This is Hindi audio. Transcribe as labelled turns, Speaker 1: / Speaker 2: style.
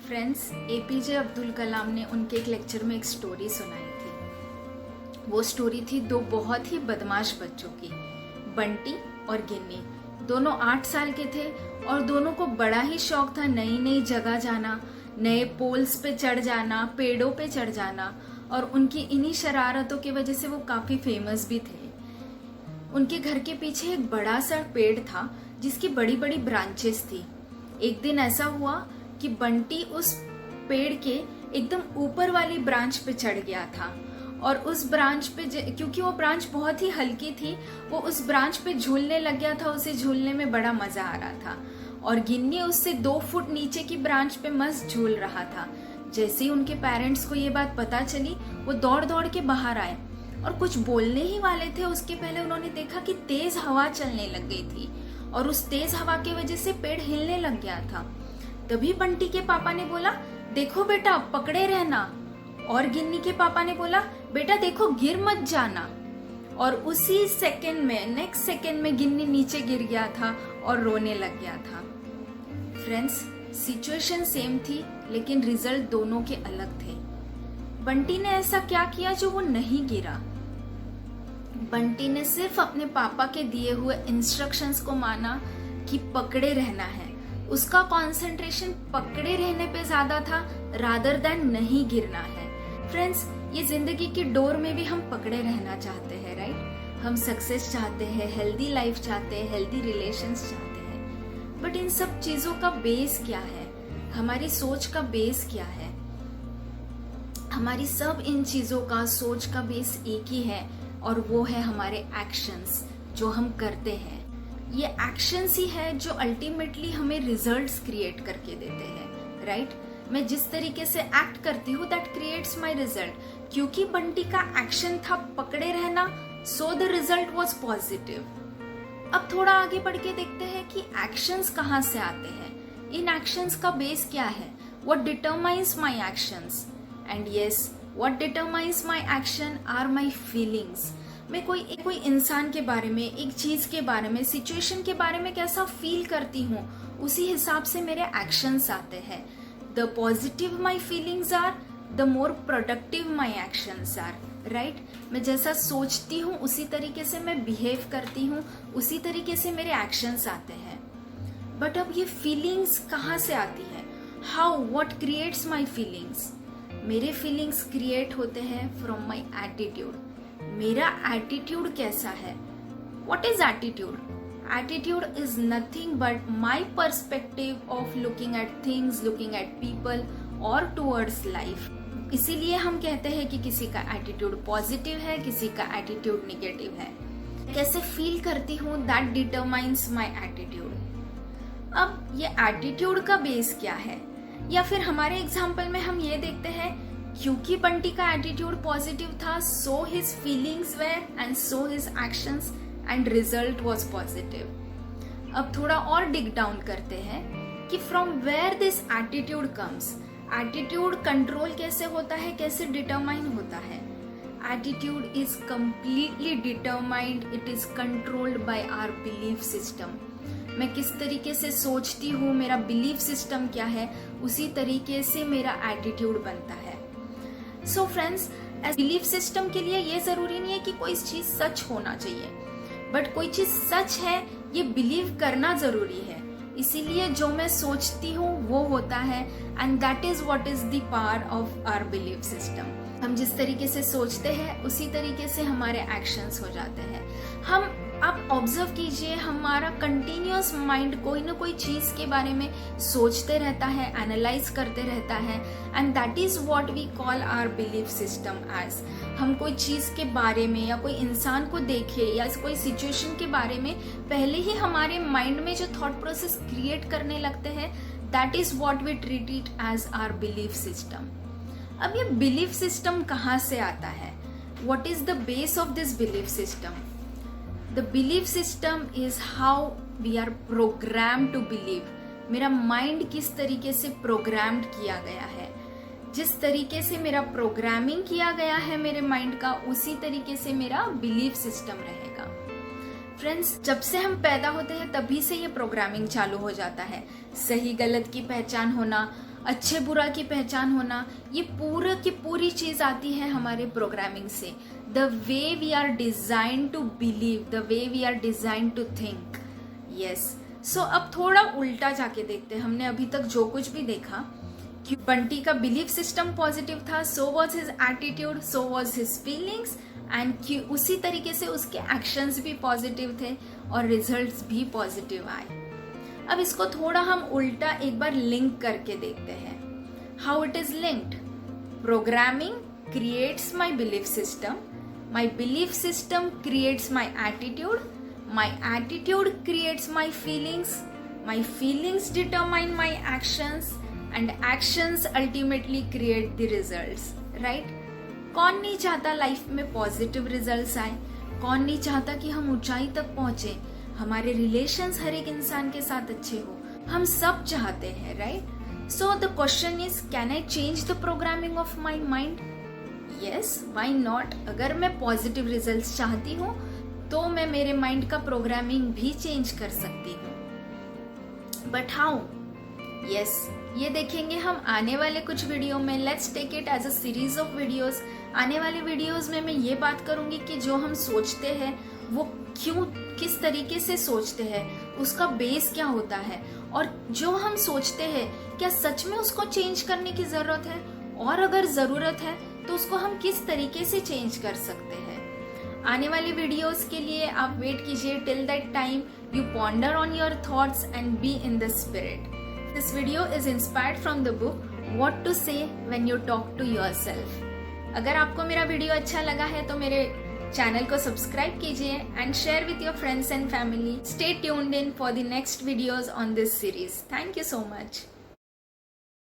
Speaker 1: फ्रेंड्स, एपीजे अब्दुल कलाम ने उनके एक लेक्चर में एक स्टोरी सुनाई थी। वो स्टोरी थी दो बहुत ही बदमाश बच्चों की, बंटी और गिन्नी। दोनों 8 साल के थे और दोनों को बड़ा ही शौक था नई नई जगह जाना, नए पोल्स पे चढ़ जाना, पेड़ों पे चढ़ जाना। और उनकी इन्हीं शरारतों की वजह से वो काफी फेमस भी थे। उनके घर के पीछे एक बड़ा सा पेड़ था जिसकी बड़ी बड़ी ब्रांचेस थी। एक दिन ऐसा हुआ कि बंटी उस पेड़ के एकदम ऊपर वाली ब्रांच पे चढ़ गया था और उस ब्रांच पे क्योंकि वो ब्रांच बहुत ही हल्की थी, वो उस ब्रांच पे झूलने लग गया था। उसे झूलने में बड़ा मजा आ रहा था और गिन्नी उससे 2 फुट नीचे की ब्रांच पे मस्त झूल रहा था। जैसे ही उनके पेरेंट्स को ये बात पता चली, वो दौड़ दौड़ के बाहर आए और कुछ बोलने ही वाले थे उसके पहले उन्होंने देखा कि तेज हवा चलने लग गई थी और उस तेज हवा की वजह से पेड़ हिलने लग गया था। तभी बंटी के पापा ने बोला, देखो बेटा पकड़े रहना। और गिन्नी के पापा ने बोला, बेटा देखो गिर मत जाना। और उसी सेकंड में, नेक्स्ट सेकंड में गिन्नी नीचे गिर गया था और रोने लग गया था। फ्रेंड्स, सिचुएशन सेम थी लेकिन रिजल्ट दोनों के अलग थे। बंटी ने ऐसा क्या किया जो वो नहीं गिरा? बंटी ने सिर्फ अपने पापा के दिए हुए इंस्ट्रक्शंस को माना कि पकड़े रहना है। उसका कंसंट्रेशन पकड़े रहने पे ज्यादा था रादर देन नहीं गिरना है। फ्रेंड्स, ये जिंदगी की डोर में भी हम पकड़े रहना चाहते हैं, राइट? हम सक्सेस चाहते हैं, हेल्दी लाइफ चाहते हैं, हेल्दी रिलेशंस चाहते हैं। बट इन सब चीजों का बेस क्या है? हमारी सोच का बेस क्या है? हमारी सब इन चीजों का सोच का बेस एक ही है और वो है हमारे एक्शंस जो हम करते हैं। ये एक्शंस ही है जो अल्टीमेटली हमें रिजल्ट्स क्रिएट करके देते हैं, राइट? मैं जिस तरीके से एक्ट करती हूँ दैट क्रिएट्स माय रिजल्ट। क्योंकि बंटी का एक्शन था पकड़े रहना, so the result was positive. अब थोड़ा आगे बढ़ के देखते हैं कि एक्शंस कहाँ से आते हैं, इन एक्शंस का बेस क्या है, what determines my actions. And yes, what determines my action are my feelings. मैं कोई इंसान के बारे में, एक चीज के बारे में, सिचुएशन के बारे में कैसा फील करती हूँ, उसी हिसाब से मेरे एक्शंस आते हैं। The positive my feelings are, the more productive my actions are, right? मैं जैसा सोचती हूँ उसी तरीके से मैं बिहेव करती हूँ, उसी तरीके से मेरे एक्शंस आते हैं। बट अब ये फीलिंग्स कहाँ से आती है? How, what creates my feelings? मेरे फीलिंग्स क्रिएट होते हैं फ्रॉम माई एटीट्यूड। मेरा एटीट्यूड कैसा है? What is attitude? Attitude is nothing but my perspective of looking at things, looking at people or towards life. इसीलिए हम कहते हैं कि किसी का एटीट्यूड पॉजिटिव है, किसी का एटीट्यूड निगेटिव है। कैसे फील करती हूँ दैट डिटरमाइंस माई एटीट्यूड। अब ये एटीट्यूड का बेस क्या है? या फिर हमारे एग्जाम्पल में हम ये देखते हैं, क्योंकि बंटी का एटीट्यूड पॉजिटिव था, so his feelings were and so his actions and result was positive. अब थोड़ा और डिग डाउन करते हैं कि from where this attitude comes. Attitude control कैसे होता है, कैसे डिटरमाइन होता है? Attitude is completely determined, it is controlled by our belief system. मैं किस तरीके से सोचती हूँ, मेरा बिलीफ सिस्टम क्या है, उसी तरीके से मेरा एटीट्यूड बनता है। सो फ्रेंड्स, बिलीफ सिस्टम के लिए ये जरूरी नहीं है कि कोई चीज सच होना चाहिए, बट कोई चीज सच है ये बिलीव करना जरूरी है। इसीलिए जो मैं सोचती हूँ वो होता है, and that is what is the power of our belief system. हम जिस तरीके से सोचते हैं उसी तरीके से हमारे एक्शंस हो जाते हैं। आप ऑब्जर्व कीजिए, हमारा कंटिन्यूअस माइंड कोई ना कोई चीज के बारे में सोचते रहता है, एनालाइज करते रहता है, and that is what we call our belief system as. हम कोई चीज के बारे में या कोई इंसान को देखे या कोई सिचुएशन के बारे में पहले ही हमारे माइंड में जो थॉट प्रोसेस क्रिएट करने लगते हैं, that is what we treat it as our belief system. अब ये बिलीफ सिस्टम कहाँ से आता है? What is the base of this belief system? The belief system is how we are programmed to believe. मेरा माइंड किस तरीके से प्रोग्राम्ड किया गया है, जिस तरीके से मेरा प्रोग्रामिंग किया गया है मेरे माइंड का, उसी तरीके से मेरा बिलीफ सिस्टम रहेगा। फ्रेंड्स, जब से हम पैदा होते हैं तभी से ये प्रोग्रामिंग चालू हो जाता है। सही गलत की पहचान होना, अच्छे बुरा की पहचान होना, ये पूरा की पूरी चीज आती है हमारे प्रोग्रामिंग से। The way we are design to believe, the way we are design to think. Yes, so अब थोड़ा उल्टा जाके देखते हैं। हमने अभी तक जो कुछ भी देखा कि बंटी का बिलीफ सिस्टम पॉजिटिव था, so was his attitude, so was his feelings, and कि उसी तरीके से उसके एक्शंस भी पॉजिटिव थे और रिजल्ट्स भी पॉजिटिव आए। अब इसको थोड़ा हम उल्टा एक बार लिंक करके देखते हैं। How it is linked? Programming creates my belief system, my belief system creates my attitude, my attitude creates my feelings, my feelings determine my actions, and actions ultimately create the results. Right? कौन नहीं चाहता लाइफ में पॉजिटिव रिजल्ट्स आए? कौन नहीं चाहता कि हम ऊंचाई तक पहुंचे, हमारे रिलेशंस हर एक इंसान के साथ अच्छे हो? हम सब चाहते हैं, right? So the question is, can I change the programming of my mind? Yes, why not? अगर मैं पॉजिटिव रिजल्ट्स चाहती हूँ तो मैं मेरे माइंड का प्रोग्रामिंग भी चेंज कर सकती हूँ। But how? यस, ये देखेंगे हम आने वाले कुछ वीडियो में। Let's take it as a series of videos. आने वाले वीडियोस में मैं ये बात करूंगी कि जो हम सोचते हैं वो क्यों, किस तरीके से सोचते हैं, उसका बेस क्या होता है, और जो हम सोचते हैं क्या सच में उसको चेंज करने की जरूरत है, और अगर जरूरत है तो उसको हम किस तरीके से चेंज कर सकते हैं। आने वाले वीडियोस के लिए आप वेट कीजिए। Till that time you ponder on your thoughts and be in the spirit. This video is inspired from the book What to Say When You Talk to Yourself। अगर आपको मेरा वीडियो अच्छा लगा है तो मेरे चैनल को सब्सक्राइब कीजिए and share with your friends and family. Stay tuned in for the next videos on this series. Thank you so much.